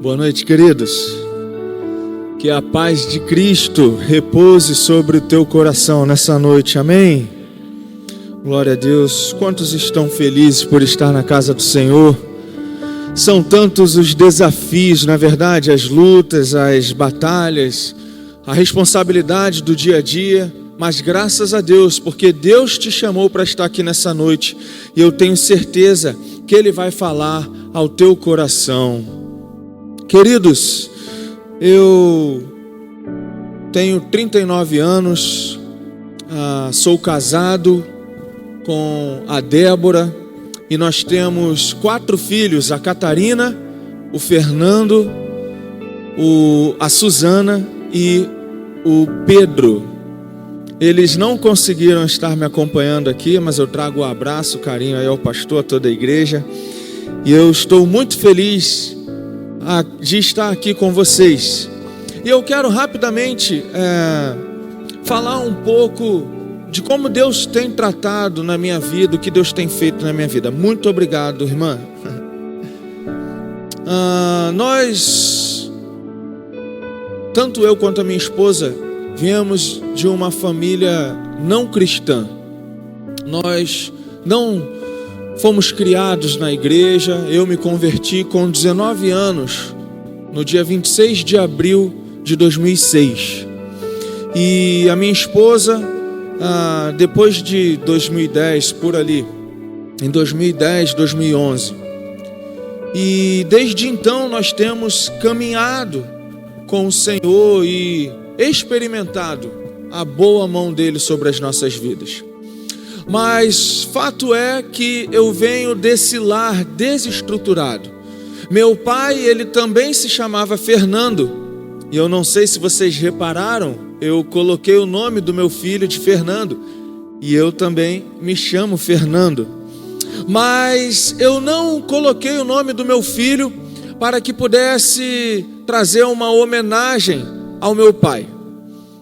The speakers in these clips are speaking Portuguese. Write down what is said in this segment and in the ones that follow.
Boa noite, queridos. Que a paz de Cristo repouse sobre o teu coração nessa noite, amém? Glória a Deus. Quantos estão felizes por estar na casa do Senhor? São tantos os desafios, na verdade, as lutas, as batalhas, a responsabilidade do dia a dia, mas graças a Deus, porque Deus te chamou para estar aqui nessa noite, e eu tenho certeza que Ele vai falar ao teu coração. Queridos, eu tenho 39 anos, sou casado com a Débora e nós temos 4 filhos, a Catarina, o Fernando, a Suzana e o Pedro. Eles não conseguiram estar me acompanhando aqui, mas eu trago um abraço, carinho aí ao pastor, a toda a igreja, e eu estou muito feliz de estar aqui com vocês. E eu quero rapidamente falar um pouco de como Deus tem tratado na minha vida, o que Deus tem feito na minha vida. Muito obrigado, irmã. Nós, tanto eu quanto a minha esposa, viemos de uma família não cristã. Nós não fomos criados na igreja. Eu me converti com 19 anos, no dia 26 de abril de 2006. E a minha esposa, depois de 2010, por ali, em 2010, 2011. E desde então nós temos caminhado com o Senhor e experimentado a boa mão dele sobre as nossas vidas. Mas fato é que eu venho desse lar desestruturado. Meu pai, ele também se chamava Fernando. E eu não sei se vocês repararam, eu coloquei o nome do meu filho de Fernando. E eu também me chamo Fernando. Mas eu não coloquei o nome do meu filho para que pudesse trazer uma homenagem ao meu pai.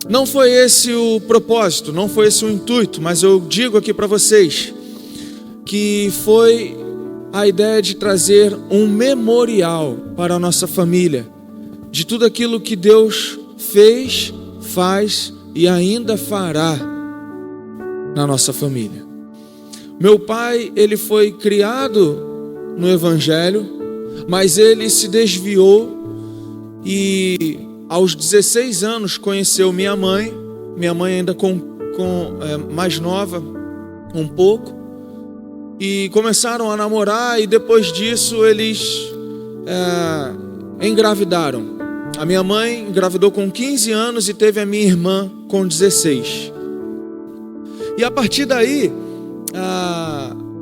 Não foi esse o propósito, não foi esse o intuito, mas eu digo aqui para vocês que foi a ideia de trazer um memorial para a nossa família, de tudo aquilo que Deus fez, faz e ainda fará na nossa família. Meu pai, ele foi criado no Evangelho, mas ele se desviou e aos 16 anos conheceu minha mãe ainda mais nova um pouco, e começaram a namorar, e depois disso eles engravidaram. A minha mãe engravidou com 15 anos e teve a minha irmã com 16. E a partir daí,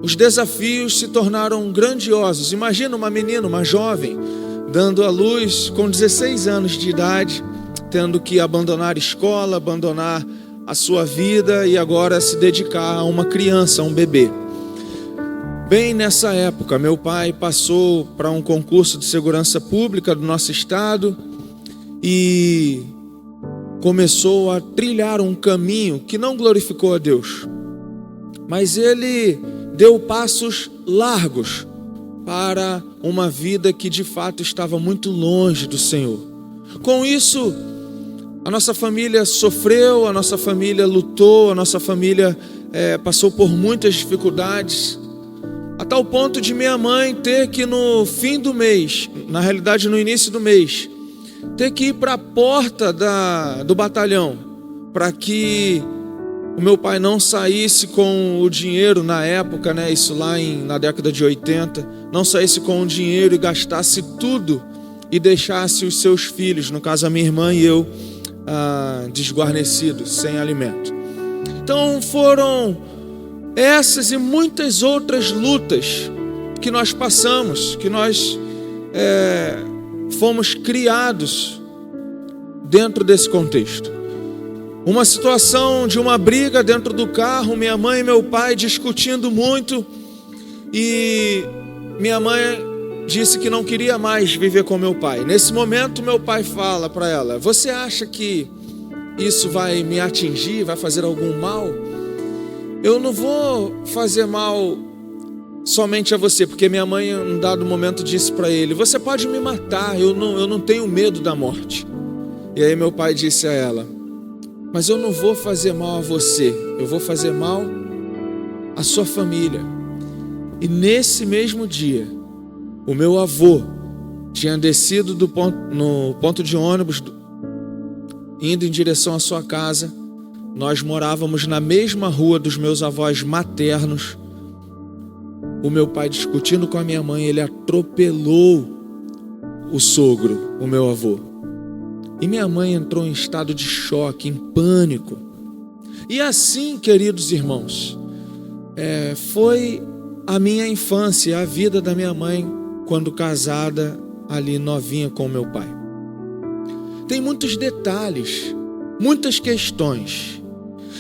os desafios se tornaram grandiosos. Imagina uma menina, uma jovem, dando à luz com 16 anos de idade, tendo que abandonar a escola, abandonar a sua vida e agora se dedicar a uma criança, a um bebê. Bem nessa época, meu pai passou para um concurso de segurança pública do nosso estado e começou a trilhar um caminho que não glorificou a Deus, mas ele deu passos largos para uma vida que de fato estava muito longe do Senhor. Com isso, a nossa família sofreu, a nossa família lutou, a nossa família passou por muitas dificuldades, a tal ponto de minha mãe ter que no fim do mês, na realidade no início do mês, ter que ir para a porta do batalhão, para que o meu pai não saísse com o dinheiro na época, isso lá na década de 80, não saísse com o dinheiro e gastasse tudo e deixasse os seus filhos, no caso a minha irmã e eu, desguarnecidos, sem alimento. Então foram essas e muitas outras lutas que nós passamos, que nós fomos criados dentro desse contexto. Uma situação de uma briga dentro do carro, minha mãe e meu pai discutindo muito, e minha mãe disse que não queria mais viver com meu pai. Nesse momento, meu pai fala para ela: você acha que isso vai me atingir, vai fazer algum mal? Eu não vou fazer mal somente a você, porque minha mãe, em um dado momento, disse para ele: você pode me matar, eu não tenho medo da morte. E aí meu pai disse a ela: mas eu não vou fazer mal a você, eu vou fazer mal à sua família. E nesse mesmo dia, o meu avô tinha descido no ponto de ônibus, indo em direção à sua casa. Nós morávamos na mesma rua dos meus avós maternos. O meu pai, discutindo com a minha mãe, ele atropelou o sogro, o meu avô. E minha mãe entrou em estado de choque, em pânico. E assim, queridos irmãos, foi a minha infância, a vida da minha mãe, quando casada, ali novinha com meu pai. Tem muitos detalhes, muitas questões.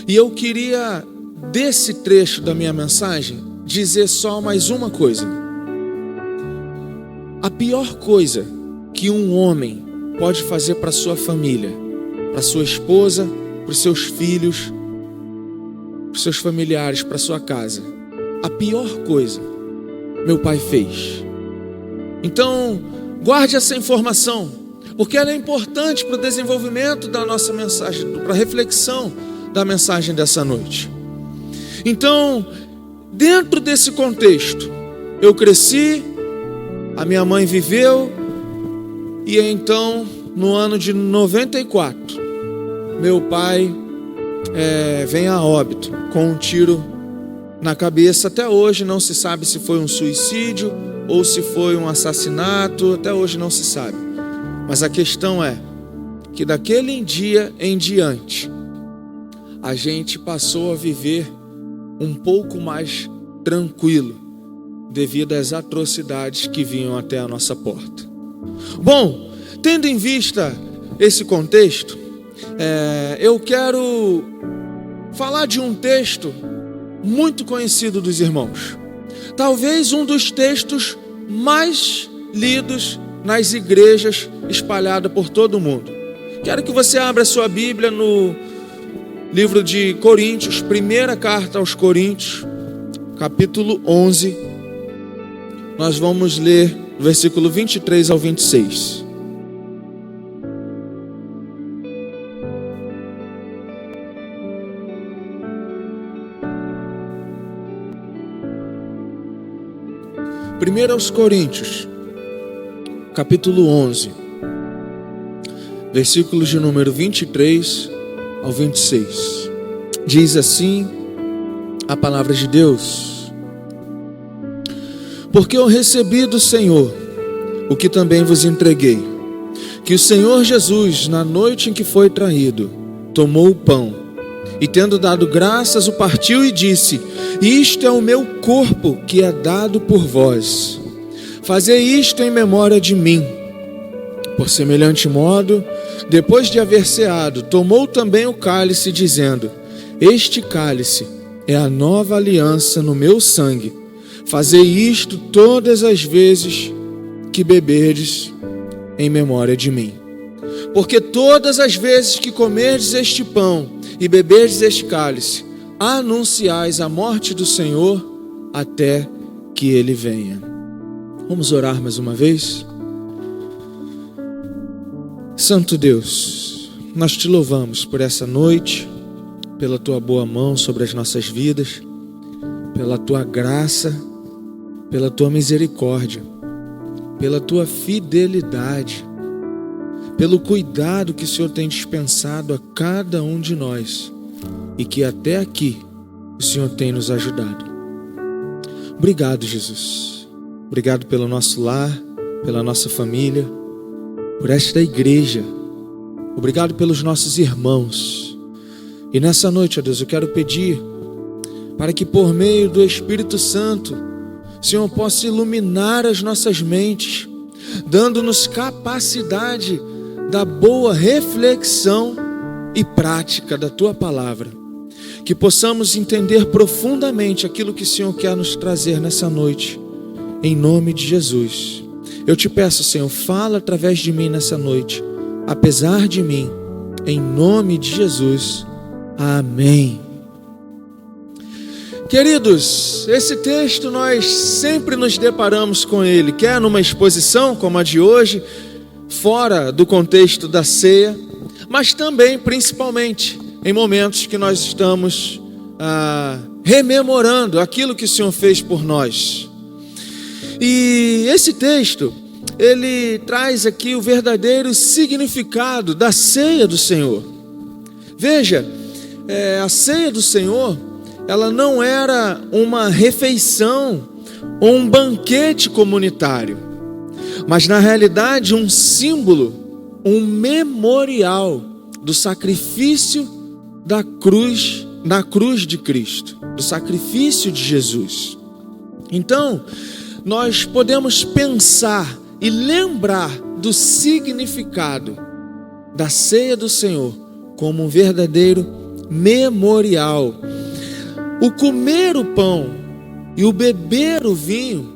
E eu queria, desse trecho da minha mensagem, dizer só mais uma coisa. A pior coisa que um homem pode fazer para sua família, para sua esposa, para os seus filhos, para os seus familiares, para sua casa, a pior coisa meu pai fez. Então, guarde essa informação, porque ela é importante para o desenvolvimento da nossa mensagem, para a reflexão da mensagem dessa noite. Então, dentro desse contexto, eu cresci, a minha mãe viveu, e então, no ano de 94, meu pai vem a óbito com um tiro na cabeça. Até hoje não se sabe se foi um suicídio ou se foi um assassinato, até hoje não se sabe. Mas a questão é que daquele dia em diante, a gente passou a viver um pouco mais tranquilo, devido às atrocidades que vinham até a nossa porta. Bom, tendo em vista esse contexto, eu quero falar de um texto muito conhecido dos irmãos. Talvez um dos textos mais lidos nas igrejas espalhadas por todo o mundo. Quero que você abra sua Bíblia no livro de Coríntios, primeira carta aos Coríntios, capítulo 11. Nós vamos ler versículo 23 ao 26. Primeiro aos Coríntios, capítulo 11, versículos de número 23 ao 26. Diz assim a palavra de Deus: porque eu recebi do Senhor o que também vos entreguei, que o Senhor Jesus, na noite em que foi traído, tomou o pão e, tendo dado graças, o partiu e disse: isto é o meu corpo que é dado por vós, fazei isto em memória de mim. Por semelhante modo, depois de haver ceado, tomou também o cálice, dizendo: este cálice é a nova aliança no meu sangue, fazei isto todas as vezes que beberdes em memória de mim. Porque todas as vezes que comerdes este pão e beberdes este cálice, anunciais a morte do Senhor até que Ele venha. Vamos orar mais uma vez? Santo Deus, nós te louvamos por essa noite, pela tua boa mão sobre as nossas vidas, pela tua graça, pela tua misericórdia, pela tua fidelidade, pelo cuidado que o Senhor tem dispensado a cada um de nós e que até aqui o Senhor tem nos ajudado. Obrigado, Jesus. Obrigado pelo nosso lar, pela nossa família, por esta igreja. Obrigado pelos nossos irmãos. E nessa noite, ó Deus, eu quero pedir para que por meio do Espírito Santo, o Senhor possa iluminar as nossas mentes, dando-nos capacidade da boa reflexão e prática da tua palavra. Que possamos entender profundamente aquilo que o Senhor quer nos trazer nessa noite, em nome de Jesus. Eu te peço, Senhor, fala através de mim nessa noite, apesar de mim, em nome de Jesus. Amém. Queridos, esse texto nós sempre nos deparamos com ele, quer numa exposição como a de hoje, fora do contexto da ceia, mas também, principalmente, em momentos que nós estamos rememorando aquilo que o Senhor fez por nós. E esse texto, ele traz aqui o verdadeiro significado da ceia do Senhor. Veja, a ceia do Senhor, ela não era uma refeição ou um banquete comunitário, mas na realidade um símbolo, um memorial do sacrifício da cruz, na cruz de Cristo, do sacrifício de Jesus. Então, nós podemos pensar e lembrar do significado da ceia do Senhor como um verdadeiro memorial. O comer o pão e o beber o vinho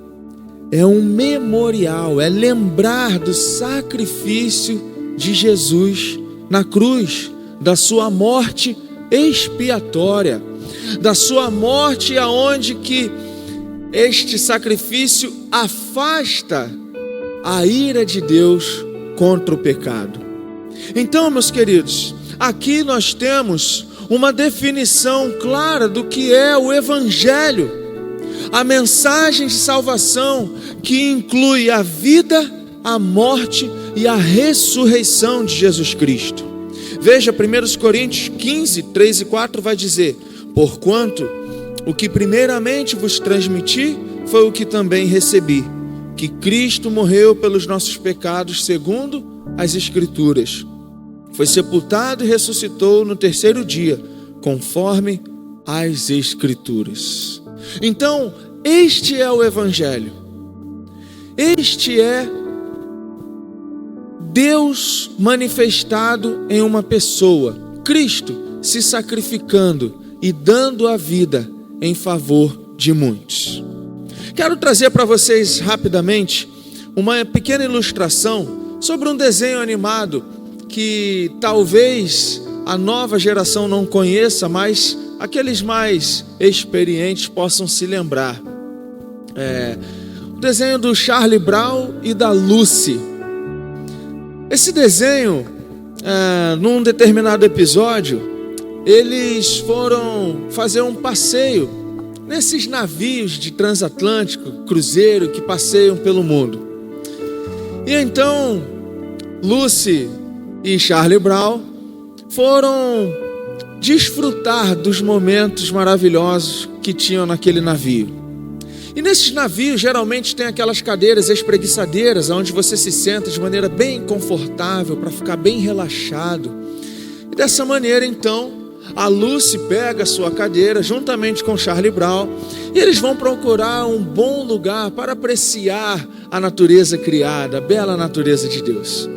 é um memorial, é lembrar do sacrifício de Jesus na cruz, da sua morte expiatória, da sua morte aonde que este sacrifício afasta a ira de Deus contra o pecado. Então, meus queridos, aqui nós temos uma definição clara do que é o Evangelho, a mensagem de salvação que inclui a vida, a morte e a ressurreição de Jesus Cristo. Veja, 1 Coríntios 15, 3 e 4 vai dizer: porquanto o que primeiramente vos transmiti foi o que também recebi, que Cristo morreu pelos nossos pecados segundo as Escrituras, foi sepultado e ressuscitou no terceiro dia, conforme as Escrituras. Então, este é o Evangelho. Este é Deus manifestado em uma pessoa, Cristo se sacrificando e dando a vida em favor de muitos. Quero trazer para vocês rapidamente uma pequena ilustração sobre um desenho animado que talvez a nova geração não conheça, mas aqueles mais experientes possam se lembrar. O desenho do Charlie Brown e da Lucy. Esse desenho, num determinado episódio, eles foram fazer um passeio nesses navios de transatlântico, cruzeiro, que passeiam pelo mundo. E então, Lucy e Charlie Brown foram desfrutar dos momentos maravilhosos que tinham naquele navio. E nesses navios geralmente tem aquelas cadeiras espreguiçadeiras, onde você se senta de maneira bem confortável para ficar bem relaxado. E dessa maneira então a Lucy pega a sua cadeira juntamente com Charlie Brown e eles vão procurar um bom lugar para apreciar a natureza criada, a bela natureza de Deus.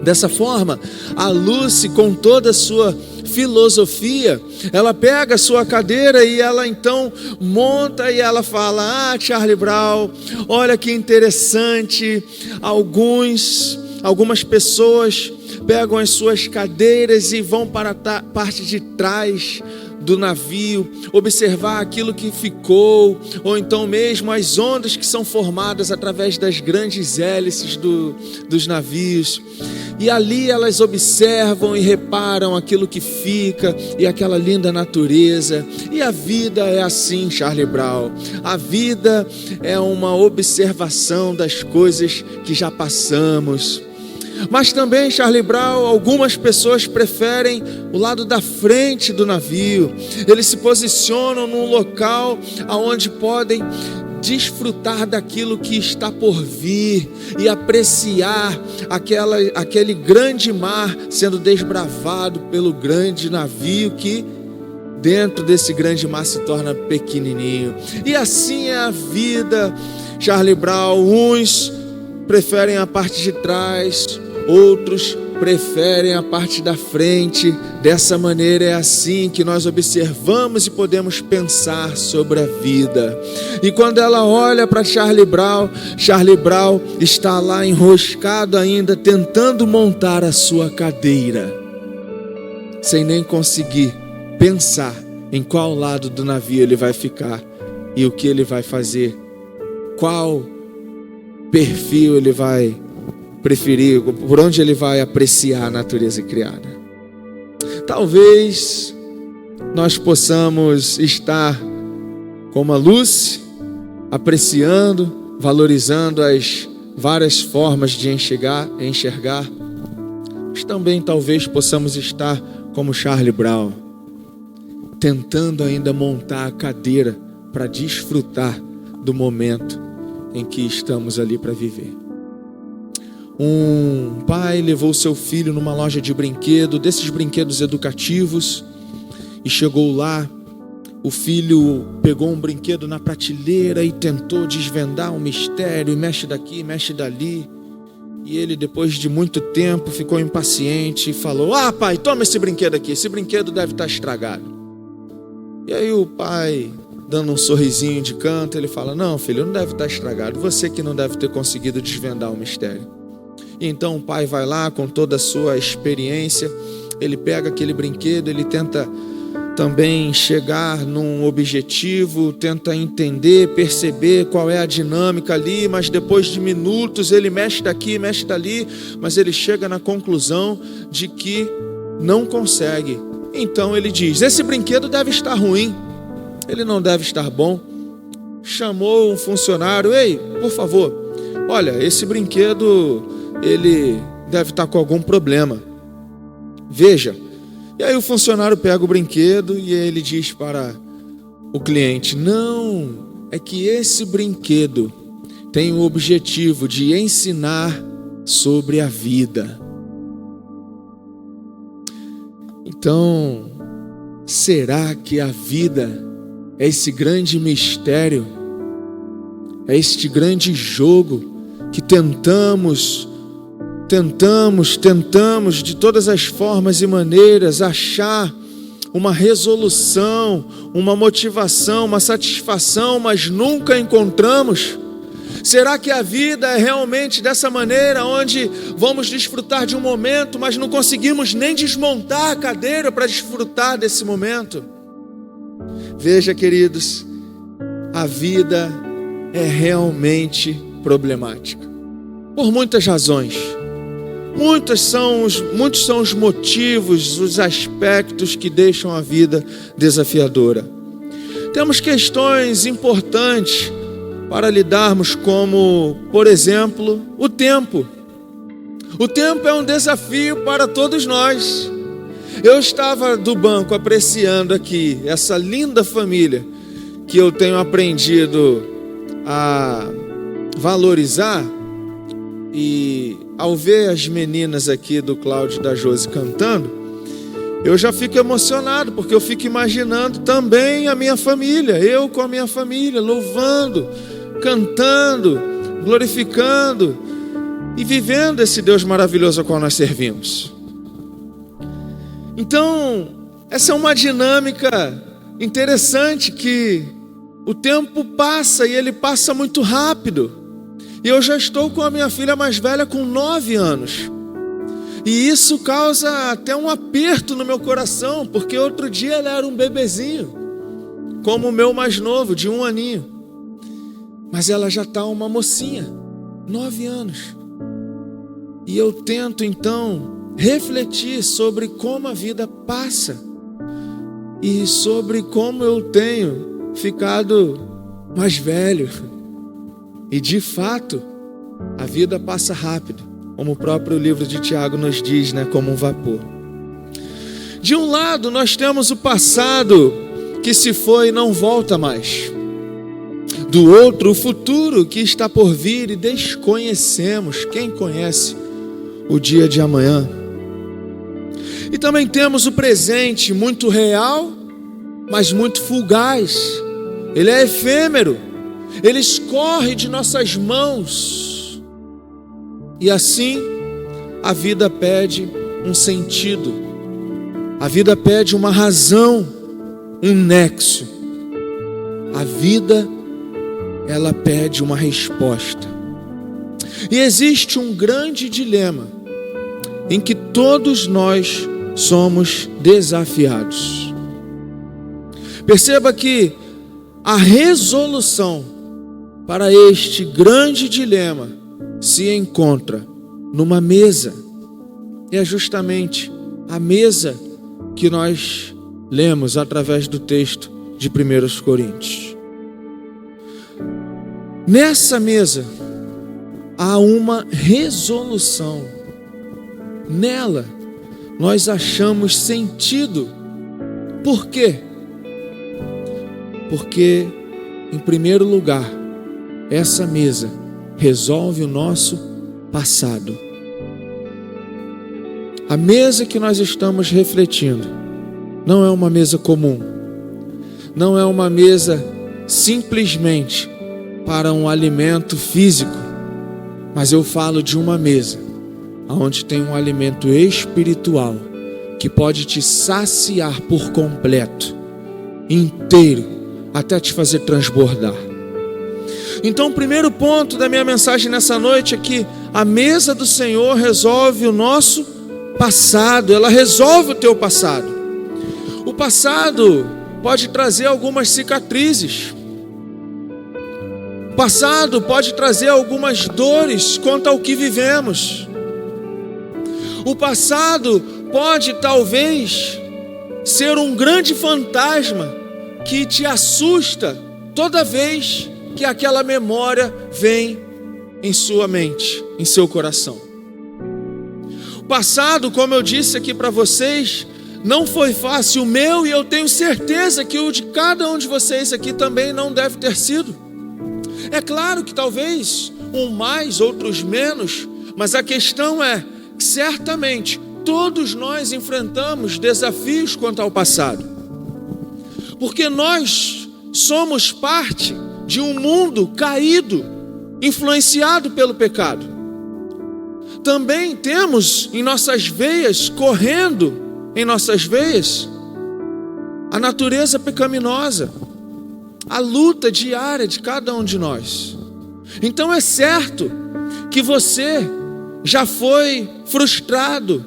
Dessa forma, a Lucy, com toda a sua filosofia, ela pega a sua cadeira e ela então monta e ela fala: Charlie Brown, olha que interessante, algumas pessoas pegam as suas cadeiras e vão para a parte de trás do navio, observar aquilo que ficou, ou então mesmo as ondas que são formadas através das grandes hélices dos navios. E ali elas observam e reparam aquilo que fica e aquela linda natureza. E a vida é assim, Charlie Brown. A vida é uma observação das coisas que já passamos. Mas também, Charlie Brown, algumas pessoas preferem o lado da frente do navio. Eles se posicionam num local onde podem desfrutar daquilo que está por vir e apreciar aquele grande mar sendo desbravado pelo grande navio que dentro desse grande mar se torna pequenininho. E assim é a vida, Charlie Brown. Uns preferem a parte de trás, outros preferem a parte da frente. Dessa maneira é assim que nós observamos e podemos pensar sobre a vida. E quando ela olha para Charlie Brown está lá enroscado ainda, tentando montar a sua cadeira, sem nem conseguir pensar em qual lado do navio ele vai ficar e o que ele vai fazer, qual perfil ele vai preferir, por onde ele vai apreciar a natureza criada. Talvez nós possamos estar como a Lúcia, apreciando, valorizando as várias formas de enxergar, mas também talvez possamos estar como Charlie Brown, tentando ainda montar a cadeira para desfrutar do momento em que estamos ali para viver. Um pai levou seu filho numa loja de brinquedo, desses brinquedos educativos, e chegou lá. O filho pegou um brinquedo na prateleira e tentou desvendar um mistério, mexe daqui, mexe dali. E ele, depois de muito tempo, ficou impaciente e falou: pai, toma esse brinquedo aqui, esse brinquedo deve estar estragado. E aí o pai, dando um sorrisinho de canto, ele fala: não, filho, não deve estar estragado, você que não deve ter conseguido desvendar o mistério. E então o pai vai lá com toda a sua experiência, ele pega aquele brinquedo, ele tenta também chegar num objetivo, tenta entender, perceber qual é a dinâmica ali, mas depois de minutos ele mexe daqui, mexe dali, mas ele chega na conclusão de que não consegue. Então ele diz: esse brinquedo deve estar ruim, ele não deve estar bom. Chamou um funcionário: ei, por favor, olha, esse brinquedo, ele deve estar com algum problema, veja. E aí o funcionário pega o brinquedo e ele diz para o cliente: não, é que esse brinquedo tem o objetivo de ensinar sobre a vida. Então, será que a vida é esse grande mistério? É este grande jogo que tentamos de todas as formas e maneiras achar uma resolução, uma motivação, uma satisfação, mas nunca encontramos? Será que a vida é realmente dessa maneira, onde vamos desfrutar de um momento, mas não conseguimos nem desmontar a cadeira para desfrutar desse momento? Veja, queridos, a vida é realmente problemática, por muitas razões. Muitos são os motivos, os aspectos que deixam a vida desafiadora. Temos questões importantes para lidarmos, como, por exemplo, o tempo. O tempo é um desafio para todos nós. Eu estava do banco apreciando aqui essa linda família que eu tenho aprendido a valorizar, e ao ver as meninas aqui do Cláudio e da Josi cantando, eu já fico emocionado, porque eu fico imaginando também a minha família, eu com a minha família, louvando, cantando, glorificando e vivendo esse Deus maravilhoso ao qual nós servimos. Então, essa é uma dinâmica interessante, que o tempo passa e ele passa muito rápido. E eu já estou com a minha filha mais velha com 9 anos. E isso causa até um aperto no meu coração, porque outro dia ela era um bebezinho, como o meu mais novo, de 1 aninho. Mas ela já está uma mocinha, 9 anos. E eu tento então refletir sobre como a vida passa e sobre como eu tenho ficado mais velho. E de fato, a vida passa rápido, como o próprio livro de Tiago nos diz, como um vapor. De um lado, nós temos o passado que se foi e não volta mais. Do outro, o futuro que está por vir e desconhecemos. Quem conhece o dia de amanhã? E também temos o presente, muito real, mas muito fugaz. Ele é efêmero. Ele escorre de nossas mãos. E assim, a vida pede um sentido. A vida pede uma razão, um nexo. A vida, ela pede uma resposta. E existe um grande dilema em que todos nós somos desafiados. Perceba que a resolução para este grande dilema se encontra numa mesa. E é justamente a mesa que nós lemos através do texto de 1 Coríntios. Nessa mesa há uma resolução. Nela nós achamos sentido. Por quê? Porque, em primeiro lugar, essa mesa resolve o nosso passado. A mesa que nós estamos refletindo não é uma mesa comum, não é uma mesa simplesmente para um alimento físico, mas eu falo de uma mesa onde tem um alimento espiritual que pode te saciar por completo, inteiro, até te fazer transbordar. Então, o primeiro ponto da minha mensagem nessa noite é que a mesa do Senhor resolve o nosso passado, ela resolve o teu passado. O passado pode trazer algumas cicatrizes. O passado pode trazer algumas dores quanto ao que vivemos. O passado pode talvez ser um grande fantasma que te assusta toda vez que aquela memória vem em sua mente, em seu coração. O passado, como eu disse aqui para vocês, não foi fácil o meu, e eu tenho certeza que o de cada um de vocês aqui também não deve ter sido. É claro que talvez um mais, outros menos, mas a questão é que certamente todos nós enfrentamos desafios quanto ao passado, porque nós somos parte de um mundo caído, influenciado pelo pecado. Também temos em nossas veias, correndo em nossas veias, a natureza pecaminosa, a luta diária de cada um de nós. Então é certo que você já foi frustrado,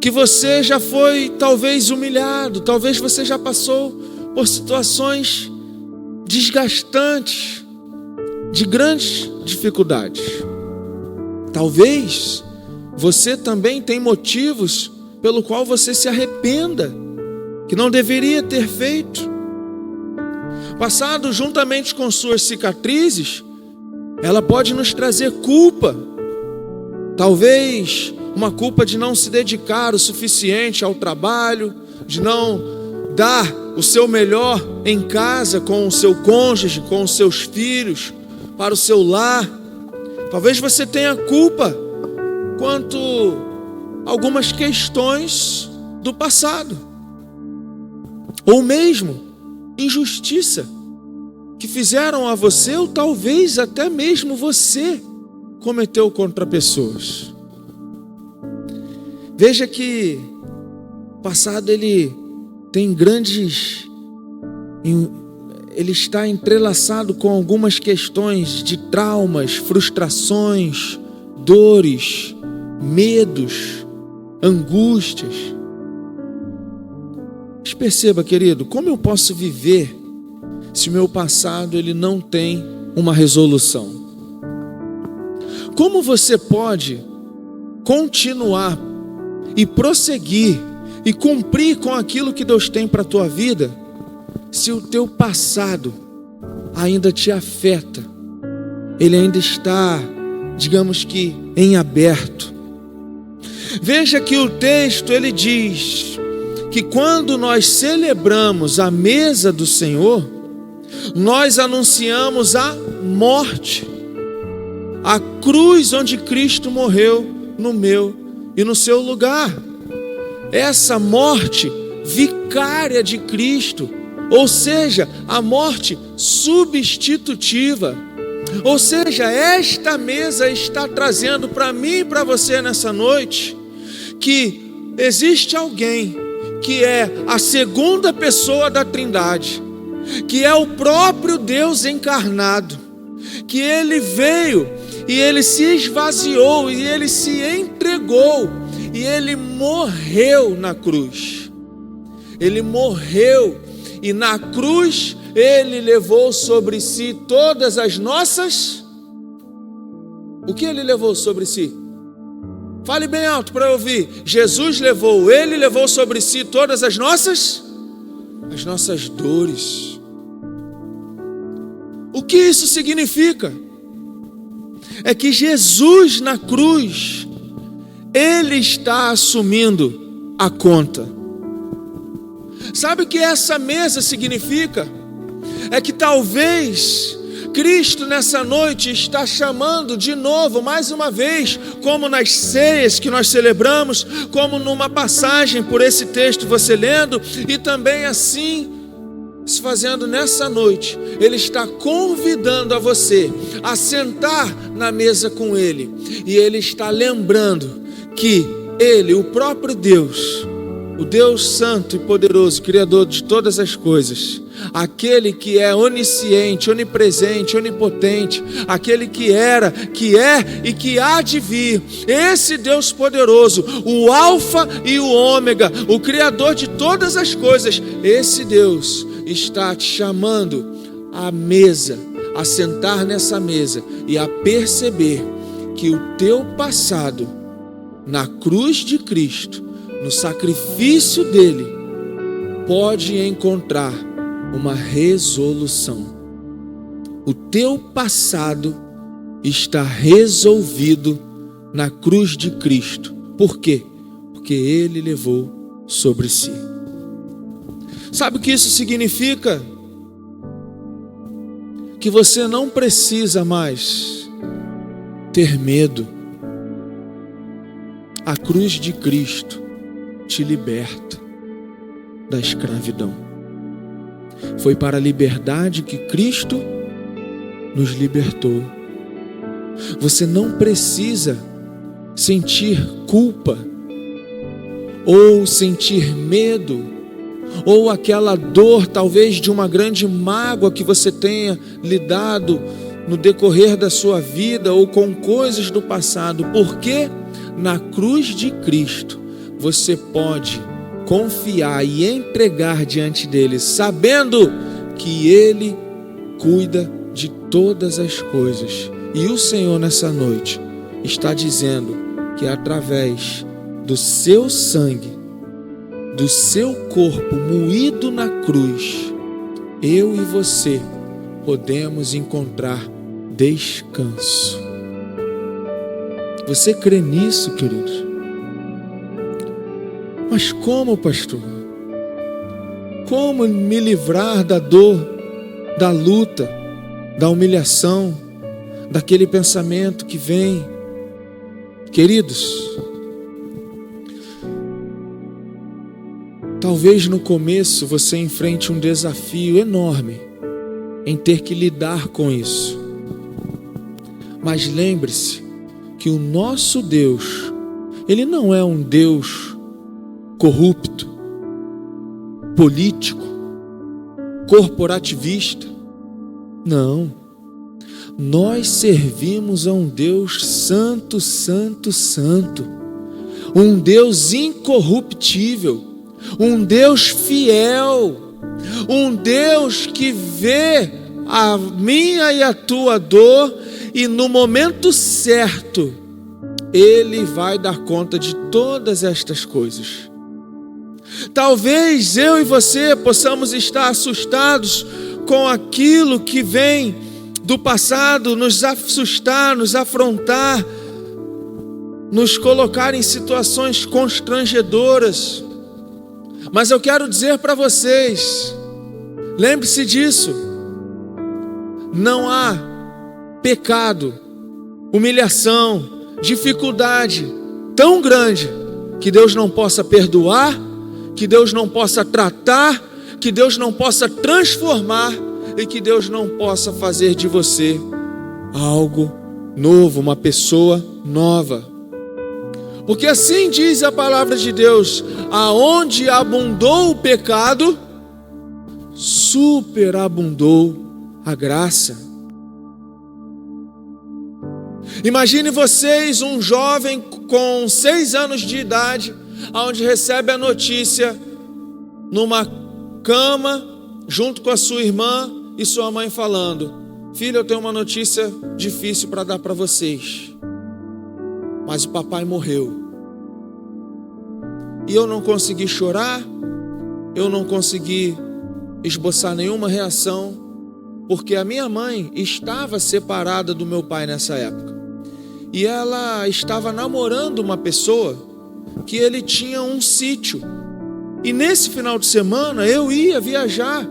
que você já foi talvez humilhado, talvez você já passou por situações desgastantes, de grandes dificuldades. Talvez você também tenha motivos pelo qual você se arrependa, que não deveria ter feito. Passado juntamente com suas cicatrizes, ela pode nos trazer culpa. Talvez uma culpa de não se dedicar o suficiente ao trabalho, de não dar o seu melhor em casa com o seu cônjuge, com os seus filhos, para o seu lar. Talvez você tenha culpa quanto a algumas questões do passado, ou mesmo injustiça que fizeram a você, ou talvez até mesmo você cometeu contra pessoas. Veja que o passado ele tem ele está entrelaçado com algumas questões de traumas, frustrações, dores, medos, angústias. Mas perceba, querido, como eu posso viver se o meu passado ele não tem uma resolução? Como você pode continuar e prosseguir e cumprir com aquilo que Deus tem para a tua vida se o teu passado ainda te afeta? Ele ainda está, digamos que, em aberto. Veja que o texto ele diz que quando nós celebramos a mesa do Senhor, nós anunciamos a morte, a cruz onde Cristo morreu no meu e no seu lugar. Essa morte vicária de Cristo, ou seja, a morte substitutiva. Ou seja, esta mesa está trazendo para mim e para você nessa noite que existe alguém que é a segunda pessoa da Trindade, que é o próprio Deus encarnado, que ele veio e ele se esvaziou e ele se entregou e ele morreu na cruz. Ele morreu e na cruz Ele levou sobre si todas as nossas... O que Ele levou sobre si? Fale bem alto para eu ouvir. Ele levou sobre si todas as nossas dores. O que isso significa? É que Jesus na cruz, Ele está assumindo a conta. Sabe o que essa mesa significa? É que talvez Cristo nessa noite está chamando de novo, mais uma vez, como nas ceias que nós celebramos, como numa passagem por esse texto você lendo, e também assim se fazendo nessa noite. Ele está convidando a você a sentar na mesa com Ele, e Ele está lembrando que Ele, o próprio Deus, o Deus santo e poderoso, Criador de todas as coisas, aquele que é onisciente, onipresente, onipotente, aquele que era, que é e que há de vir, esse Deus poderoso, o Alfa e o Ômega, o Criador de todas as coisas, esse Deus está te chamando à mesa, a sentar nessa mesa e a perceber que o teu passado, na cruz de Cristo, no sacrifício dele, pode encontrar uma resolução. O teu passado está resolvido na cruz de Cristo. Por quê? Porque Ele levou sobre si. Sabe o que isso significa? Que você não precisa mais ter medo. A cruz de Cristo te liberta da escravidão. Foi para a liberdade que Cristo nos libertou. Você não precisa sentir culpa, ou sentir medo, ou aquela dor talvez de uma grande mágoa que você tenha lidado no decorrer da sua vida, ou com coisas do passado, porque na cruz de Cristo você pode confiar e entregar diante dele, sabendo que Ele cuida de todas as coisas. E o Senhor nessa noite está dizendo que através do seu sangue, do seu corpo moído na cruz, eu e você podemos encontrar descanso. Você crê nisso, queridos? Mas como, pastor? Como me livrar da dor, da luta, da humilhação, daquele pensamento que vem? Queridos, talvez no começo você enfrente um desafio enorme em ter que lidar com isso. Mas lembre-se que o nosso Deus, Ele não é um Deus corrupto, político, corporativista. Não. Nós servimos a um Deus santo, santo, santo. Um Deus incorruptível. Um Deus fiel. Um Deus que vê a minha e a tua dor e no momento certo Ele vai dar conta de todas estas coisas. Talvez eu e você possamos estar assustados com aquilo que vem do passado, nos assustar, nos afrontar, nos colocar em situações constrangedoras. Mas eu quero dizer para vocês, lembre-se disso, não há pecado, humilhação, dificuldade tão grande que Deus não possa perdoar, que Deus não possa tratar, que Deus não possa transformar e que Deus não possa fazer de você algo novo, uma pessoa nova. Porque assim diz a palavra de Deus: aonde abundou o pecado, superabundou a graça. Imagine vocês um jovem com 6 anos de idade, onde recebe a notícia numa cama junto com a sua irmã e sua mãe falando: filho, eu tenho uma notícia difícil para dar para vocês, mas o papai morreu. E eu não consegui chorar, eu não consegui esboçar nenhuma reação, porque a minha mãe estava separada do meu pai nessa época. E ela estava namorando uma pessoa que ele tinha um sítio. E nesse final de semana eu ia viajar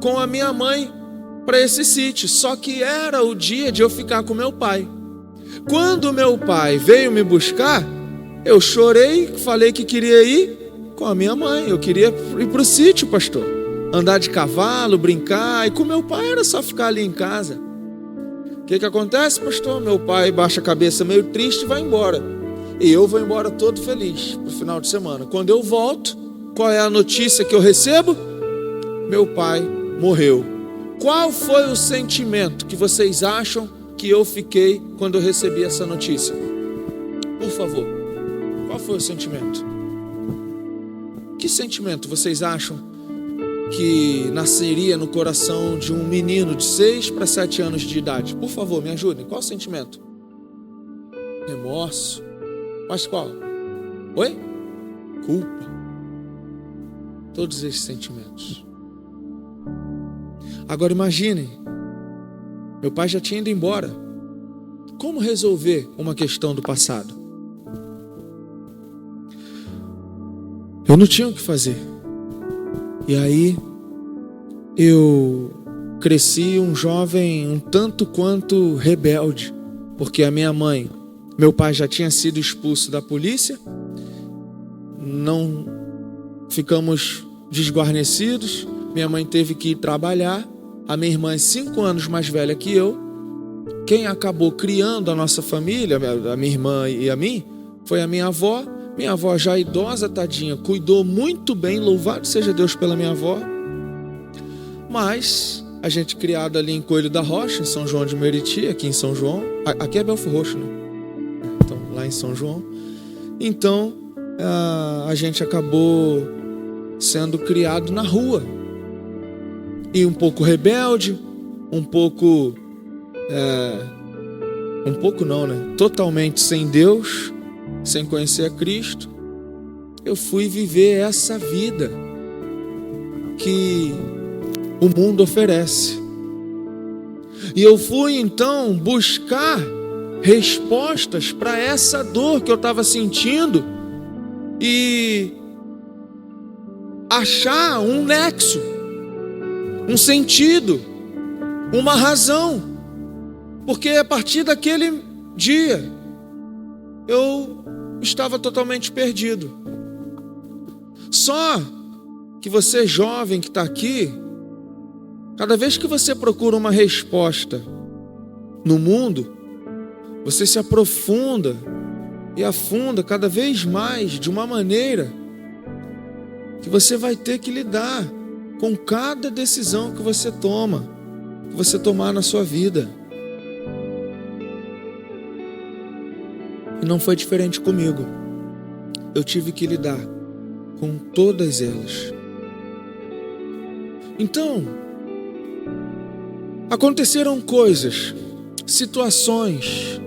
com a minha mãe para esse sítio. Só que era o dia de eu ficar com meu pai. Quando meu pai veio me buscar, eu chorei, falei que queria ir com a minha mãe. Eu queria ir para o sítio, pastor. Andar de cavalo, brincar. E com meu pai era só ficar ali em casa. O que acontece, pastor? Meu pai baixa a cabeça meio triste e vai embora. E eu vou embora todo feliz pro final de semana. Quando eu volto, qual é a notícia que eu recebo? Meu pai morreu. Qual foi o sentimento que vocês acham que eu fiquei quando eu recebi essa notícia? Por favor, qual foi o sentimento? Que sentimento vocês acham que nasceria no coração de um menino de 6 para 7 anos de idade? Por favor, me ajudem. Qual o sentimento? Remorso. Mas qual? Oi? Culpa. Todos esses sentimentos. Agora imaginem, meu pai já tinha ido embora. Como resolver uma questão do passado? Eu não tinha o que fazer. E aí eu cresci um jovem um tanto quanto rebelde, porque a minha mãe, meu pai já tinha sido expulso da polícia, não ficamos desguarnecidos, minha mãe teve que ir trabalhar, a minha irmã é 5 anos mais velha que eu, quem acabou criando a nossa família, a minha irmã e a mim, foi a minha avó já idosa, tadinha, cuidou muito bem, louvado seja Deus pela minha avó, mas a gente criado ali em Coelho da Rocha, em São João de Meriti, aqui em São João, aqui é Belfor Roxo, né? Então, lá em São João, então a gente acabou sendo criado na rua, e um pouco rebelde, totalmente sem Deus, sem conhecer a Cristo. Eu fui viver essa vida que o mundo oferece, e eu fui então buscar respostas para essa dor que eu estava sentindo e achar um nexo, um sentido, uma razão, porque a partir daquele dia eu estava totalmente perdido. Só que você jovem que está aqui, cada vez que você procura uma resposta no mundo, você se aprofunda e afunda cada vez mais de uma maneira que você vai ter que lidar com cada decisão que você tomar na sua vida. E não foi diferente comigo. Eu tive que lidar com todas elas. Então, aconteceram coisas, situações,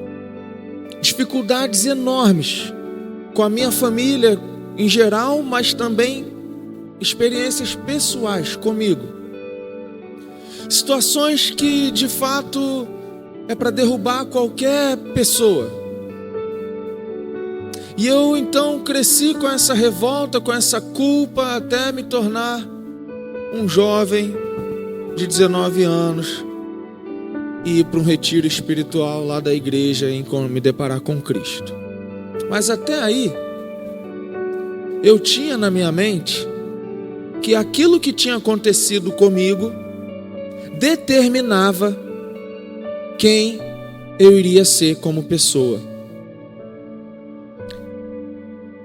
dificuldades enormes com a minha família em geral, mas também experiências pessoais comigo. Situações que de fato é para derrubar qualquer pessoa. E eu então cresci com essa revolta, com essa culpa, até me tornar um jovem de 19 anos e ir para um retiro espiritual lá da igreja e me deparar com Cristo. Mas até aí, eu tinha na minha mente que aquilo que tinha acontecido comigo determinava quem eu iria ser como pessoa.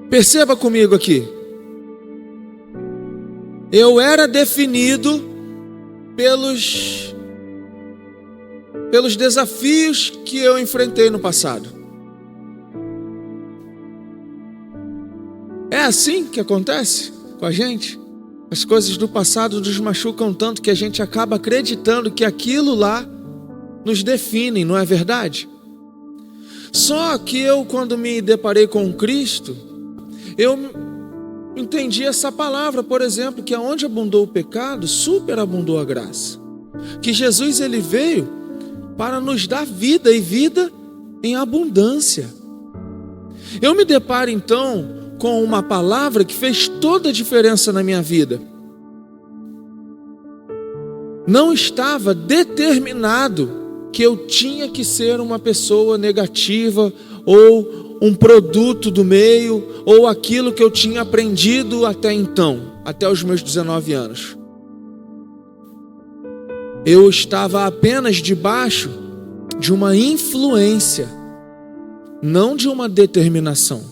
Perceba comigo aqui. Eu era definido pelos desafios que eu enfrentei no passado. É assim que acontece com a gente? As coisas do passado nos machucam tanto que a gente acaba acreditando que aquilo lá nos define, não é verdade? Só que eu, quando me deparei com Cristo, eu entendi essa palavra, por exemplo, que aonde abundou o pecado, superabundou a graça. Que Jesus, ele veio para nos dar vida, e vida em abundância. Eu me deparo então com uma palavra que fez toda a diferença na minha vida. Não estava determinado que eu tinha que ser uma pessoa negativa, ou um produto do meio, ou aquilo que eu tinha aprendido até então, até os meus 19 anos. Eu estava apenas debaixo de uma influência, não de uma determinação.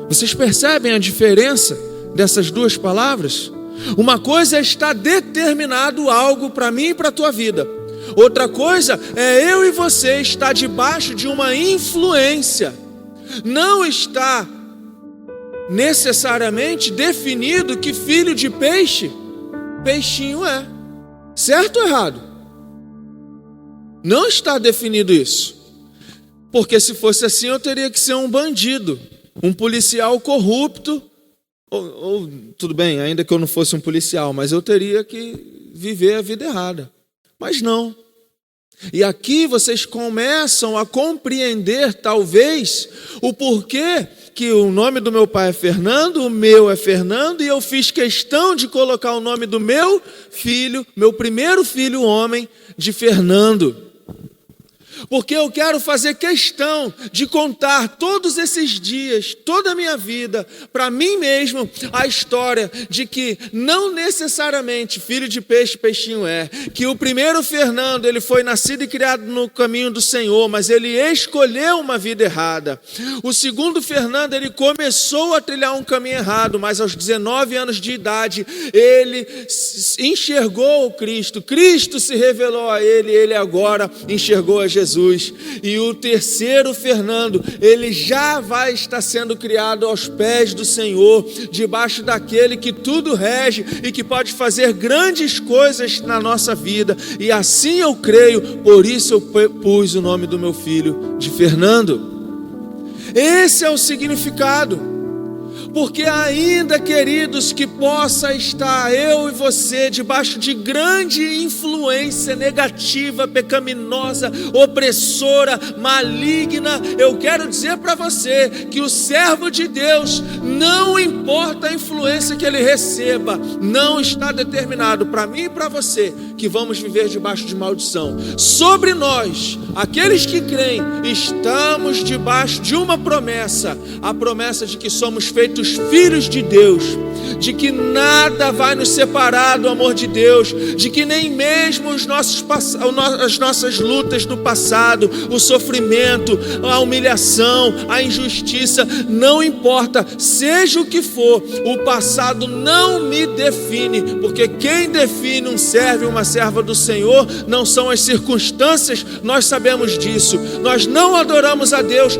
Vocês percebem a diferença dessas duas palavras? Uma coisa é estar determinado algo para mim e para a tua vida. Outra coisa é eu e você estar debaixo de uma influência. Não está necessariamente definido que filho de peixe, peixinho é. Certo ou errado? Não está definido isso. Porque se fosse assim, eu teria que ser um bandido, um policial corrupto, ou tudo bem, ainda que eu não fosse um policial, mas eu teria que viver a vida errada. Mas não. E aqui vocês começam a compreender, talvez, o porquê que o nome do meu pai é Fernando, o meu é Fernando, e eu fiz questão de colocar o nome do meu filho, meu primeiro filho homem, de Fernando. Porque eu quero fazer questão de contar todos esses dias, toda a minha vida, para mim mesmo, a história de que não necessariamente filho de peixe, peixinho é. Que o primeiro Fernando, ele foi nascido e criado no caminho do Senhor, mas ele escolheu uma vida errada. O segundo Fernando, ele começou a trilhar um caminho errado, mas aos 19 anos de idade, ele enxergou o Cristo. Cristo se revelou a ele, ele agora enxergou a Jesus. E o terceiro Fernando, ele já vai estar sendo criado aos pés do Senhor, debaixo daquele que tudo rege e que pode fazer grandes coisas na nossa vida. E assim eu creio, por isso eu pus o nome do meu filho de Fernando. Esse é o significado. Porque ainda, queridos, que possa estar eu e você debaixo de grande influência negativa, pecaminosa, opressora, maligna, eu quero dizer para você que o servo de Deus, não importa a influência que ele receba, não está determinado para mim e para você que vamos viver debaixo de maldição. Sobre nós, aqueles que creem, estamos debaixo de uma promessa, a promessa de que somos feitos filhos de Deus, de que nada vai nos separar do amor de Deus, de que nem mesmo as nossas lutas do passado, o sofrimento, a humilhação, a injustiça, não importa, seja o que for, o passado não me define, porque quem define um servo e uma serva do Senhor não são as circunstâncias, nós sabemos disso. Nós não adoramos a Deus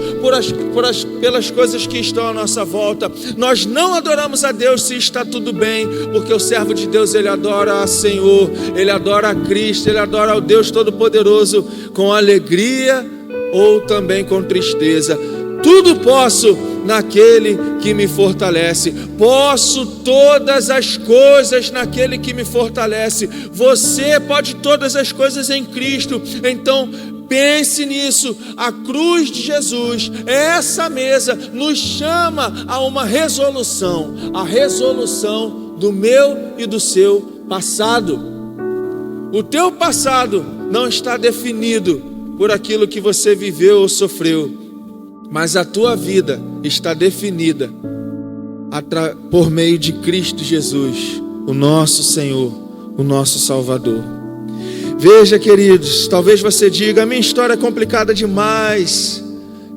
pelas coisas que estão à nossa volta. Nós não adoramos a Deus se está tudo bem, porque o servo de Deus, ele adora a Senhor, ele adora a Cristo, ele adora ao Deus Todo-Poderoso com alegria ou também com tristeza. Tudo posso naquele que me fortalece. Posso todas as coisas naquele que me fortalece. Você pode todas as coisas em Cristo. Então pense nisso. A cruz de Jesus, essa mesa, nos chama a uma resolução. A resolução do meu e do seu passado. O teu passado não está definido por aquilo que você viveu ou sofreu, mas a tua vida está definida por meio de Cristo Jesus, o nosso Senhor, o nosso Salvador. Veja, queridos, talvez você diga: a minha história é complicada demais,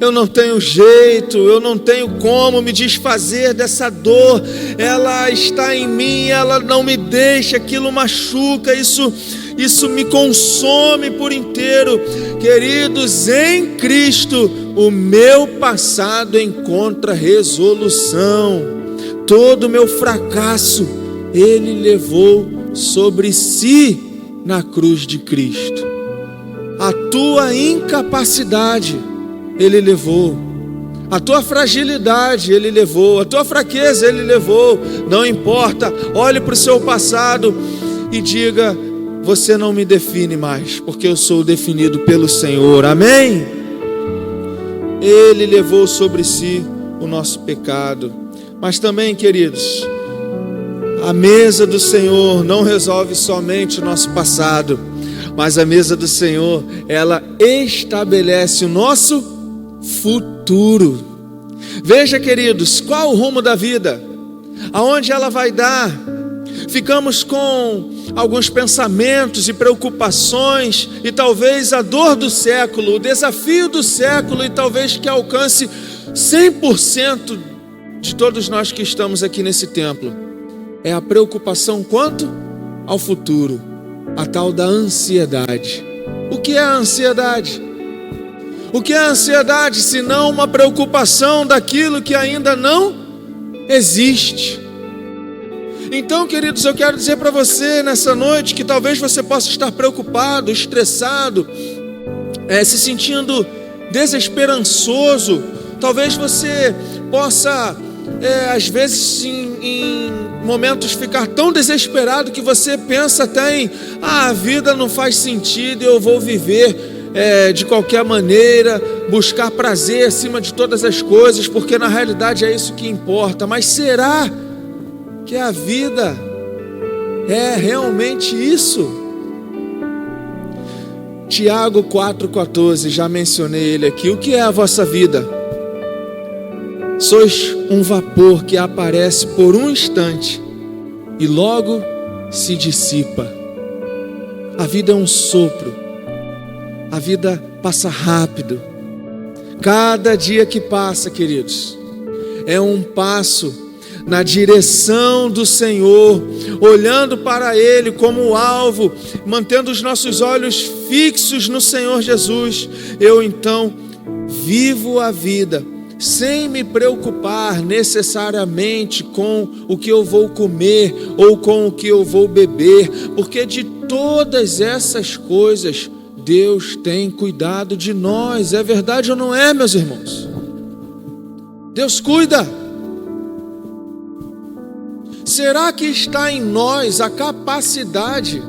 eu não tenho jeito, eu não tenho como me desfazer dessa dor, ela está em mim, ela não me deixa, aquilo machuca, isso me consome por inteiro. Queridos, em Cristo, o meu passado encontra resolução. Todo o meu fracasso, Ele levou sobre si na cruz de Cristo. A tua incapacidade, Ele levou. A tua fragilidade, Ele levou. A tua fraqueza, Ele levou. Não importa, olhe para o seu passado e diga: você não me define mais, porque eu sou definido pelo Senhor. Amém? Ele levou sobre si o nosso pecado. Mas também, queridos, a mesa do Senhor não resolve somente o nosso passado, mas a mesa do Senhor, ela estabelece o nosso futuro. Veja, queridos, qual o rumo da vida? Aonde ela vai dar? Ficamos com alguns pensamentos e preocupações, e talvez a dor do século, o desafio do século, e talvez que alcance 100% de todos nós que estamos aqui nesse templo, é a preocupação quanto ao futuro, a tal da ansiedade. O que é a ansiedade? O que é a ansiedade senão uma preocupação daquilo que ainda não existe? Então, queridos, eu quero dizer para você nessa noite que talvez você possa estar preocupado, estressado, se sentindo desesperançoso. Talvez você possa, às vezes, em momentos, ficar tão desesperado que você pensa até em: a vida não faz sentido, eu vou viver de qualquer maneira, buscar prazer acima de todas as coisas, porque na realidade é isso que importa. Mas será que a vida é realmente isso? Tiago 4,14, já mencionei ele aqui. O que é a vossa vida? Sois um vapor que aparece por um instante e logo se dissipa. A vida é um sopro, a vida passa rápido. Cada dia que passa, queridos, é um passo na direção do Senhor, olhando para Ele como alvo, mantendo os nossos olhos fixos no Senhor Jesus. Eu então vivo a vida sem me preocupar necessariamente com o que eu vou comer ou com o que eu vou beber, porque de todas essas coisas Deus tem cuidado de nós. É verdade ou não é, meus irmãos? Deus cuida. Será que está em nós a capacidade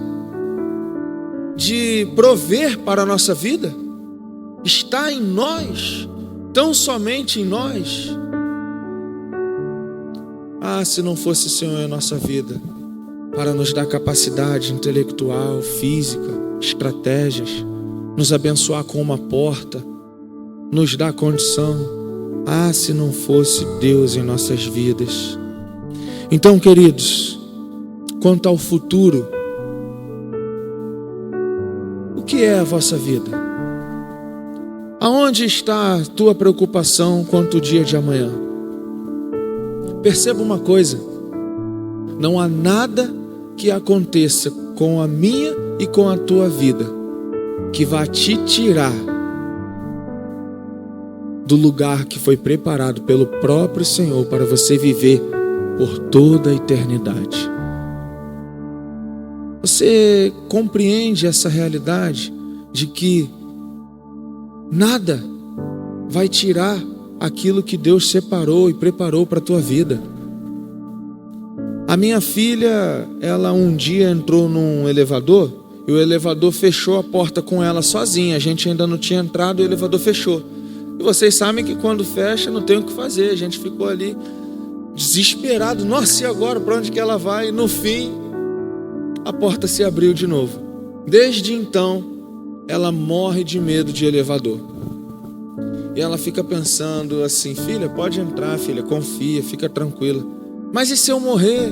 de prover para a nossa vida? Está em nós, tão somente em nós? Se não fosse o Senhor em nossa vida, para nos dar capacidade intelectual, física, estratégias, nos abençoar com uma porta, nos dar condição. Se não fosse Deus em nossas vidas. Então, queridos, quanto ao futuro, o que é a vossa vida? Aonde está a tua preocupação quanto ao dia de amanhã? Perceba uma coisa: não há nada que aconteça com a minha e com a tua vida que vá te tirar do lugar que foi preparado pelo próprio Senhor para você viver por toda a eternidade. Você compreende essa realidade de que nada vai tirar aquilo que Deus separou e preparou para a tua vida? A minha filha, ela um dia entrou num elevador e o elevador fechou a porta com ela sozinha. A gente ainda não tinha entrado e o elevador fechou. E vocês sabem que quando fecha não tem o que fazer. A gente ficou ali desesperado. Nossa, e agora? Para onde que ela vai? E no fim, a porta se abriu de novo. Desde então, ela morre de medo de elevador. E ela fica pensando assim: filha, pode entrar, filha, confia, fica tranquila. Mas e se eu morrer?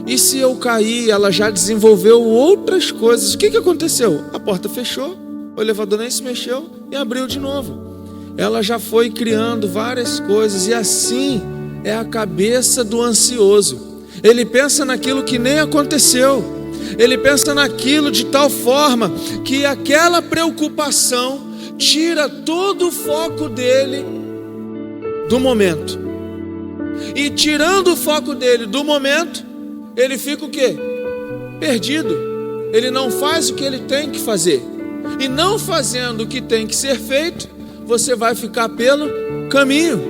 E se eu cair? Ela já desenvolveu outras coisas. O que aconteceu? A porta fechou, o elevador nem se mexeu e abriu de novo. Ela já foi criando várias coisas, e assim é a cabeça do ansioso. Ele pensa naquilo que nem aconteceu. Ele pensa naquilo de tal forma que aquela preocupação tira todo o foco dele do momento. E tirando o foco dele do momento, ele fica o quê? Perdido. Ele não faz o que ele tem que fazer. E não fazendo o que tem que ser feito, você vai ficar pelo caminho.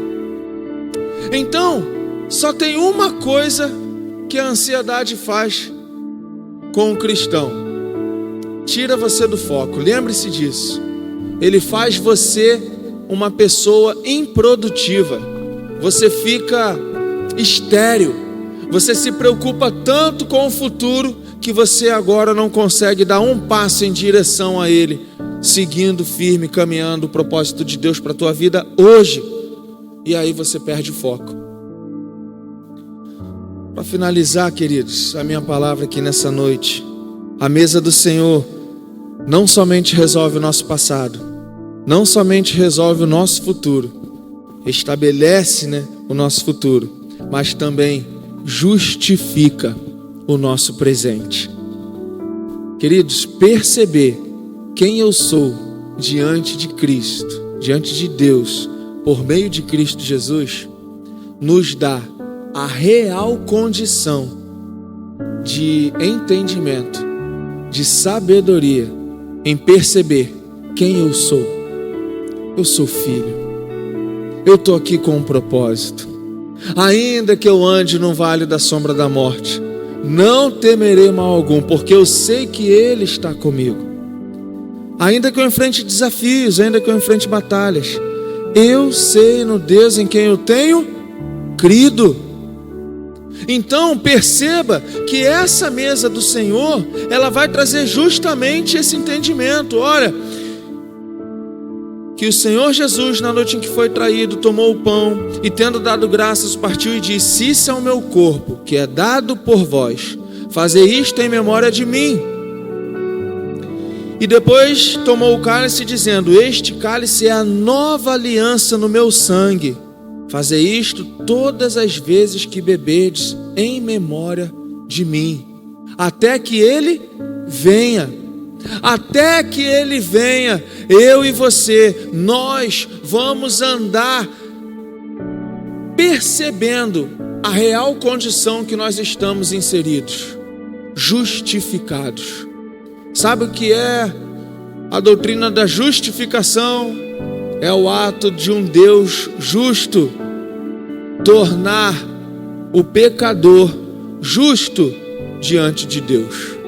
Então, só tem uma coisa que a ansiedade faz com o cristão: tira você do foco. Lembre-se disso. Ele faz você uma pessoa improdutiva. Você fica estéril. Você se preocupa tanto com o futuro que você agora não consegue dar um passo em direção a Ele, seguindo firme, caminhando o propósito de Deus para a tua vida hoje. E aí você perde o foco. Para finalizar, queridos, a minha palavra aqui nessa noite: a mesa do Senhor não somente resolve o nosso passado, não somente resolve o nosso futuro, estabelece, o nosso futuro, mas também justifica o nosso presente. Queridos, perceber quem eu sou diante de Cristo, diante de Deus, por meio de Cristo Jesus, nos dá a real condição de entendimento, de sabedoria, em perceber quem eu sou. Eu sou filho. Eu estou aqui com um propósito. Ainda que eu ande no vale da sombra da morte, não temerei mal algum, porque eu sei que Ele está comigo. Ainda que eu enfrente desafios, ainda que eu enfrente batalhas, eu sei no Deus em quem eu tenho crido. Então perceba que essa mesa do Senhor, ela vai trazer justamente esse entendimento. Olha, que o Senhor Jesus, na noite em que foi traído, tomou o pão e, tendo dado graças, partiu e disse: isso é o meu corpo, que é dado por vós, fazei isto em memória de mim. E depois tomou o cálice, dizendo: este cálice é a nova aliança no meu sangue, fazei isto todas as vezes que beberdes em memória de mim, até que Ele venha. Até que Ele venha, eu e você, nós vamos andar percebendo a real condição que nós estamos inseridos, justificados. Sabe o que é a doutrina da justificação? É o ato de um Deus justo tornar o pecador justo diante de Deus.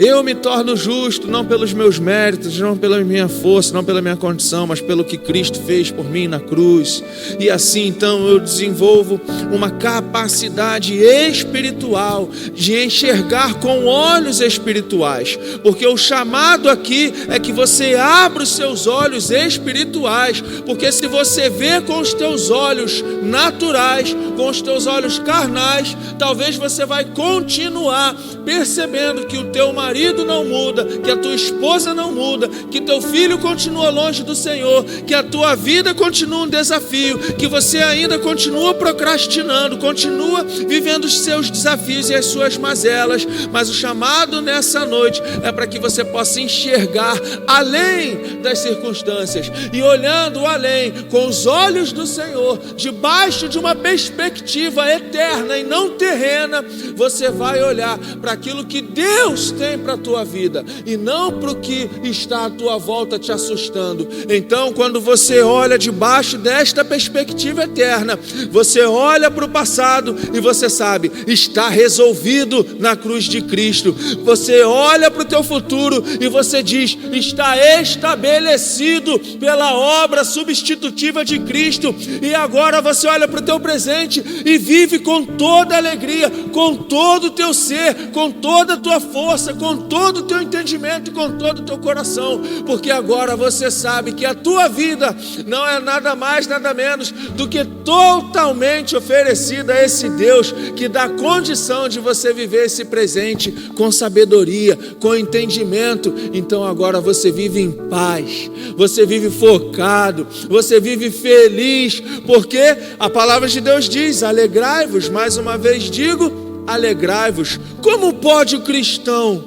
Eu me torno justo não pelos meus méritos, não pela minha força, não pela minha condição, mas pelo que Cristo fez por mim na cruz. E assim então eu desenvolvo uma capacidade espiritual de enxergar com olhos espirituais, porque o chamado aqui é que você abra os seus olhos espirituais, porque se você vê com os teus olhos naturais, com os teus olhos carnais, talvez você vai continuar percebendo que o teu marido não muda, que a tua esposa não muda, que teu filho continua longe do Senhor, que a tua vida continua um desafio, que você ainda continua procrastinando, continua vivendo os seus desafios e as suas mazelas. Mas o chamado nessa noite é para que você possa enxergar além das circunstâncias, e olhando além com os olhos do Senhor, debaixo de uma perspectiva eterna e não terrena, você vai olhar para aquilo que Deus tem para a tua vida, e não para o que está à tua volta te assustando. Então, quando você olha debaixo desta perspectiva eterna, você olha para o passado e você sabe, está resolvido na cruz de Cristo. Você olha para o teu futuro e você diz, está estabelecido pela obra substitutiva de Cristo. E agora você olha para o teu presente e vive com toda alegria, com todo o teu ser, com toda a tua força, com todo o teu entendimento e com todo o teu coração, porque agora você sabe que a tua vida não é nada mais, nada menos do que totalmente oferecida a esse Deus que dá condição de você viver esse presente com sabedoria, com entendimento. Então agora você vive em paz, você vive focado, você vive feliz, porque a palavra de Deus diz, alegrai-vos, mais uma vez digo, alegrai-vos. Como pode o cristão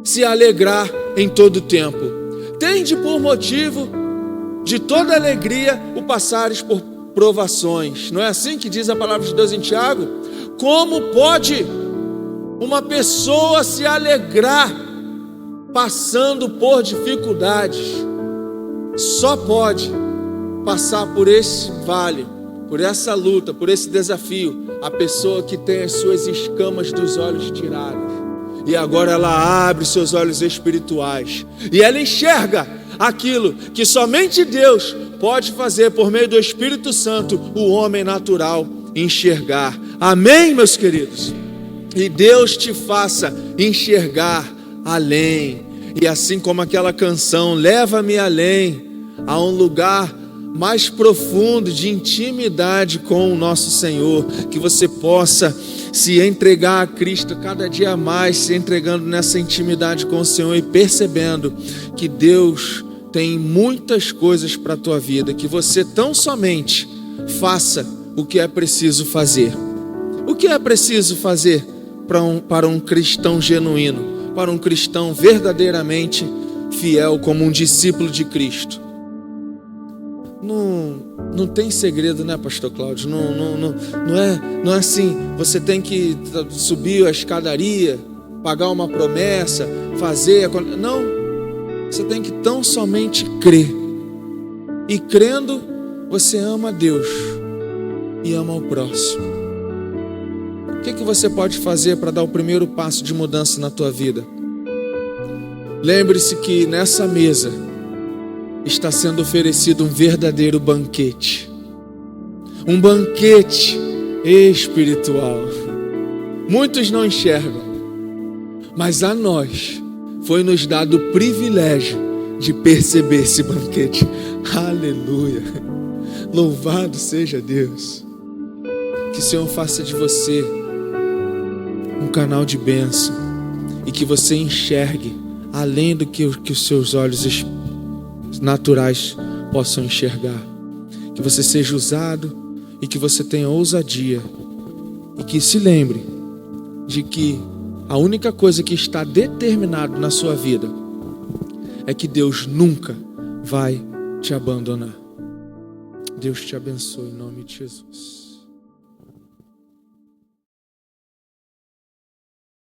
se alegrar em todo tempo? Tende por motivo de toda alegria o passares por provações. Não é assim que diz a palavra de Deus em Tiago? Como pode uma pessoa se alegrar passando por dificuldades? Só pode passar por esse vale, por essa luta, por esse desafio, a pessoa que tem as suas escamas dos olhos tiradas. E agora ela abre seus olhos espirituais e ela enxerga aquilo que somente Deus pode fazer por meio do Espírito Santo, o homem natural enxergar. Amém, meus queridos? E Deus te faça enxergar além. E assim como aquela canção, leva-me além, a um lugar mais profundo de intimidade com o nosso Senhor, que você possa se entregar a Cristo cada dia mais, se entregando nessa intimidade com o Senhor e percebendo que Deus tem muitas coisas para a tua vida, que você tão somente faça o que é preciso fazer. O que é preciso fazer para um cristão genuíno, para um cristão verdadeiramente fiel como um discípulo de Cristo? Não tem segredo, né, pastor Cláudio? Não é assim, você tem que subir a escadaria, pagar uma promessa, fazer... Não, você tem que tão somente crer. E crendo, você ama a Deus e ama o próximo. O que você pode fazer para dar o primeiro passo de mudança na tua vida? Lembre-se que nessa mesa está sendo oferecido um verdadeiro banquete. Um banquete espiritual. Muitos não enxergam, mas a nós foi nos dado o privilégio de perceber esse banquete. Aleluia! Louvado seja Deus. Que o Senhor faça de você um canal de bênção e que você enxergue além do que os seus olhos naturais possam enxergar. Que você seja usado e que você tenha ousadia e que se lembre de que a única coisa que está determinado na sua vida é que Deus nunca vai te abandonar. Deus te abençoe em nome de Jesus.